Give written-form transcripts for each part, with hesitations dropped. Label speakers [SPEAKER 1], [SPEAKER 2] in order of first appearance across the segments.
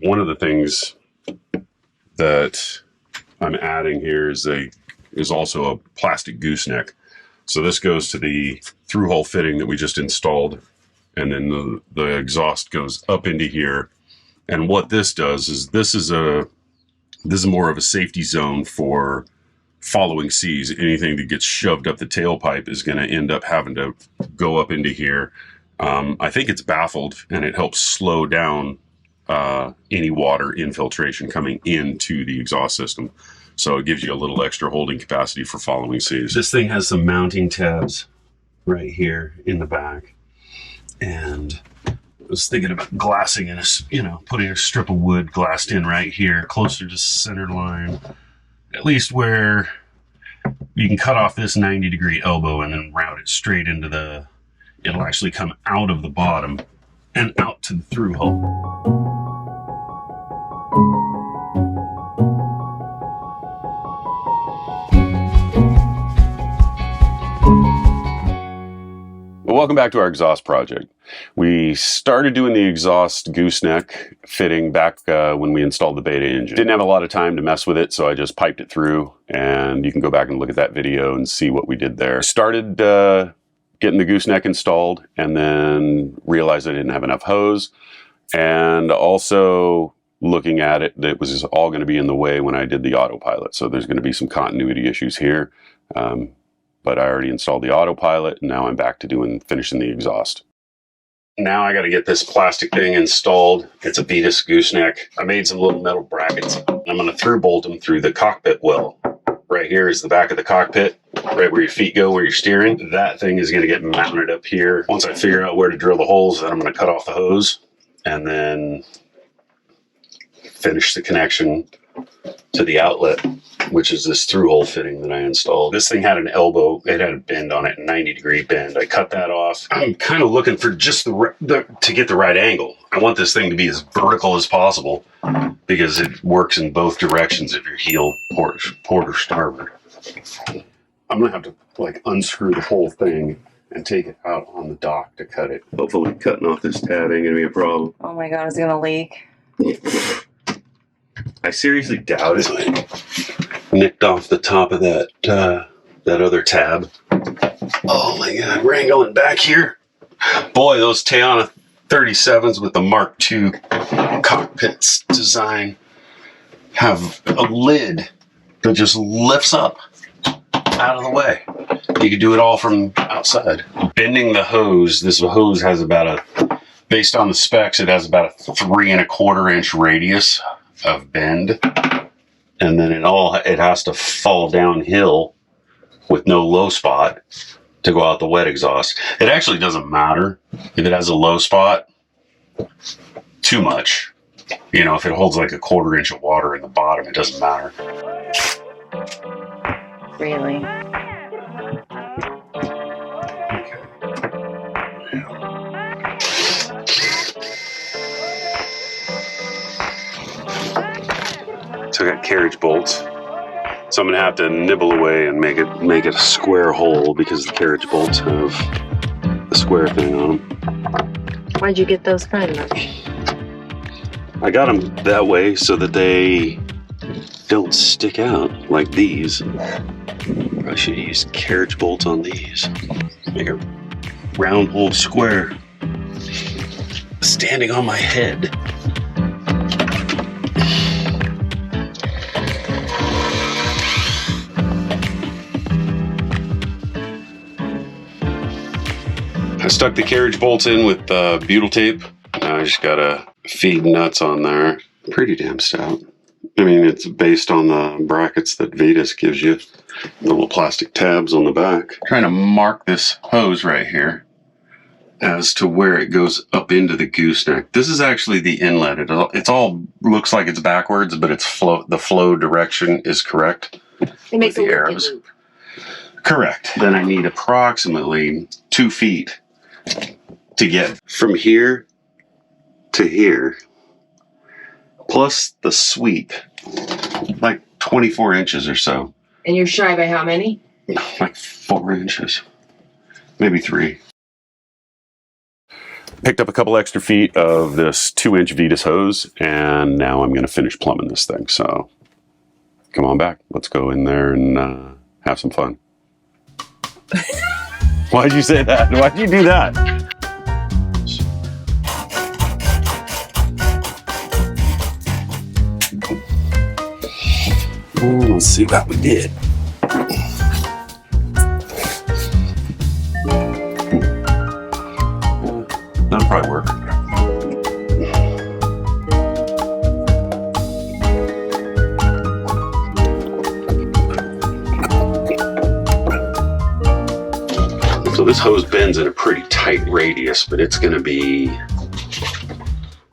[SPEAKER 1] One of the things that I'm adding here is also a plastic gooseneck. So this goes to the through-hole fitting that we just installed, and then the exhaust goes up into here. And what this does is this is more of a safety zone for following seas. Anything that gets shoved up the tailpipe is going to end up having to go up into here. I think it's baffled, and it helps slow down any water infiltration coming into the exhaust system. So it gives you a little extra holding capacity for following seas. This thing has some mounting tabs right here in the back. And I was thinking about glassing in putting a strip of wood glassed in right here, closer to center line, at least where you can cut off this 90-degree elbow and then route it straight into it'll actually come out of the bottom and out to the through hole. Welcome back to our exhaust project. We started doing the exhaust gooseneck fitting back when we installed the Beta engine. Didn't have a lot of time to mess with it, so I just piped it through, and you can go back and look at that video and see what we did there. Started getting the gooseneck installed, and then realized I didn't have enough hose, and also looking at it, that was just all going to be in the way when I did the autopilot. So there's going to be some continuity issues here. But I already installed the autopilot, and now I'm back to finishing the exhaust. Now I got to get this plastic thing installed. It's a Vetus gooseneck. I made some little metal brackets. I'm going to through bolt them through the cockpit well. Right here is the back of the cockpit, right where your feet go, where you're steering. That thing is going to get mounted up here. Once I figure out where to drill the holes, then I'm going to cut off the hose and then finish the connection to the outlet, which is this through-hole fitting that I installed. This thing had an elbow, it had a bend on it, 90-degree bend. I cut that off. I'm kind of looking for just to get the right angle. I want this thing to be as vertical as possible because it works in both directions if you're heel, port or starboard. I'm gonna have to unscrew the whole thing and take it out on the dock to cut it. Hopefully cutting off this tab ain't gonna be a problem.
[SPEAKER 2] Oh my God, it's gonna leak.
[SPEAKER 1] I seriously doubt it. Nicked off the top of that other tab. Oh my God, wrangling back here. Boy, those Tayana 37s with the Mark II cockpit design have a lid that just lifts up out of the way. You can do it all from outside. Bending the hose, this hose has based on the specs, it has about a 3 1/4 inch radius of bend, and then it has to fall downhill with no low spot to go out the wet exhaust. It actually doesn't matter if it has a low spot too much. If it holds like a 1/4 inch of water in the bottom, it doesn't matter.
[SPEAKER 2] Really? So I got carriage bolts. So I'm gonna have to nibble away and make it a square hole because the carriage bolts have the square thing on them. Why'd you get those kind of? I got them that way so that they don't stick out like these. I should use carriage bolts on these. Make a round hole square. Standing on my head. I stuck the carriage bolts in with butyl tape. Now I just gotta feed nuts on there. Pretty damn stout. I mean, it's based on the brackets that Vetus gives you. The little plastic tabs on the back. I'm trying to mark this hose right here as to where it goes up into the gooseneck. This is actually the inlet. It's all looks like it's backwards, but the flow direction is correct. It makes the arrows. Loop. Correct. Then I need approximately 2 feet to get from here to here, plus the sweep, like 24 inches or so. And you're shy by how many?
[SPEAKER 1] Like 4 inches, maybe 3. Picked up a couple extra feet of this 2-inch Vetus hose, and now I'm going to finish plumbing this thing. So come on back. Let's go in there and have some fun. Why'd you say that? Why'd you do that? Let's see what we did. That'll probably work. So this hose bends in a pretty tight radius, but it's going to be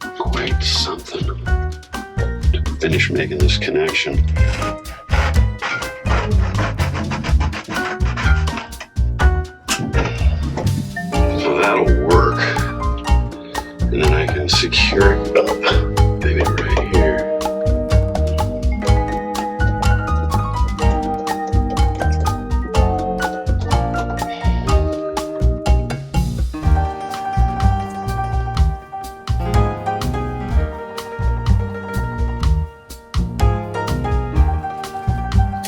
[SPEAKER 1] quite something to finish making this connection. So that'll work. And then I can secure it up, maybe right here.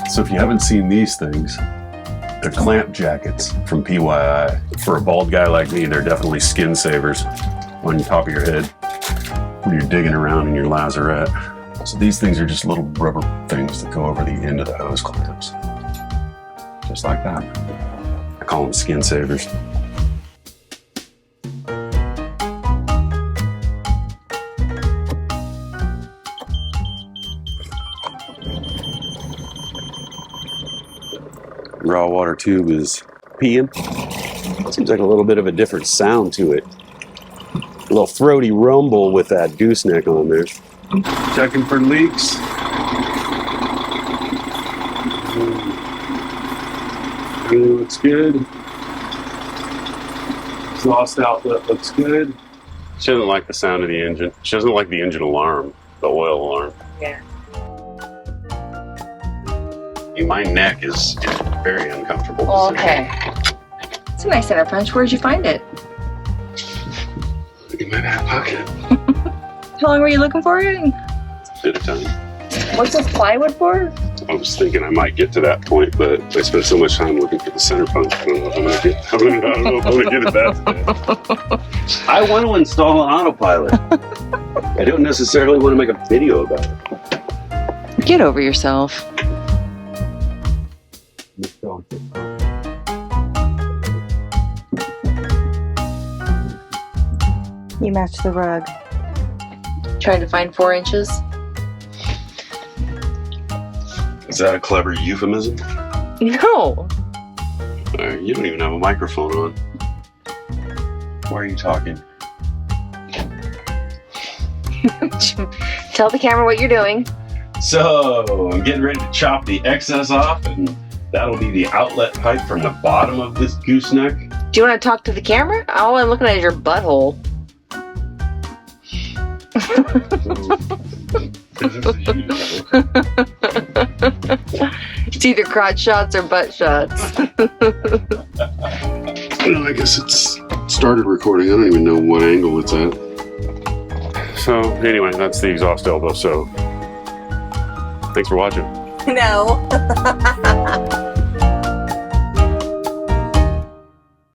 [SPEAKER 1] So if you haven't seen these things, they're clamp jackets from PYI. For a bald guy like me, they're definitely skin savers on the top of your head when you're digging around in your lazarette. So these things are just little rubber things that go over the end of the hose clamps. Just like that. I call them skin savers. Raw water tube is peeing. Seems like a little bit of a different sound to it. A little throaty rumble with that gooseneck on there. Checking for leaks. Everything looks good. Exhaust outlet looks good. She doesn't like the sound of the engine. She doesn't like the engine alarm, the oil alarm.
[SPEAKER 3] Yeah.
[SPEAKER 1] My neck is very uncomfortable.
[SPEAKER 3] Oh, okay. It's a nice center punch. Where'd you find it?
[SPEAKER 1] In my back pocket.
[SPEAKER 3] How long were you looking for it?
[SPEAKER 1] Bit of time.
[SPEAKER 3] What's this plywood for?
[SPEAKER 1] I was thinking I might get to that point, but I spent so much time looking for the center punch. I don't know if I'm gonna get. I don't know if I'm gonna get it that today. I want to install an autopilot. I don't necessarily want to make a video about it.
[SPEAKER 3] Get over yourself.
[SPEAKER 4] You match the rug.
[SPEAKER 3] Trying to find 4 inches.
[SPEAKER 1] Is that a clever euphemism?
[SPEAKER 3] No.
[SPEAKER 1] You don't even have a microphone on. Why are you talking?
[SPEAKER 3] Tell the camera what you're doing.
[SPEAKER 1] So, I'm getting ready to chop the excess off, and that'll be the outlet pipe from the bottom of this gooseneck.
[SPEAKER 3] Do you want to talk to the camera? All I'm looking at is your butthole. It's either crotch shots or butt shots.
[SPEAKER 1] Well, I guess it's started recording. I don't even know what angle it's at. So, anyway, that's the exhaust elbow. So, thanks for watching.
[SPEAKER 4] No.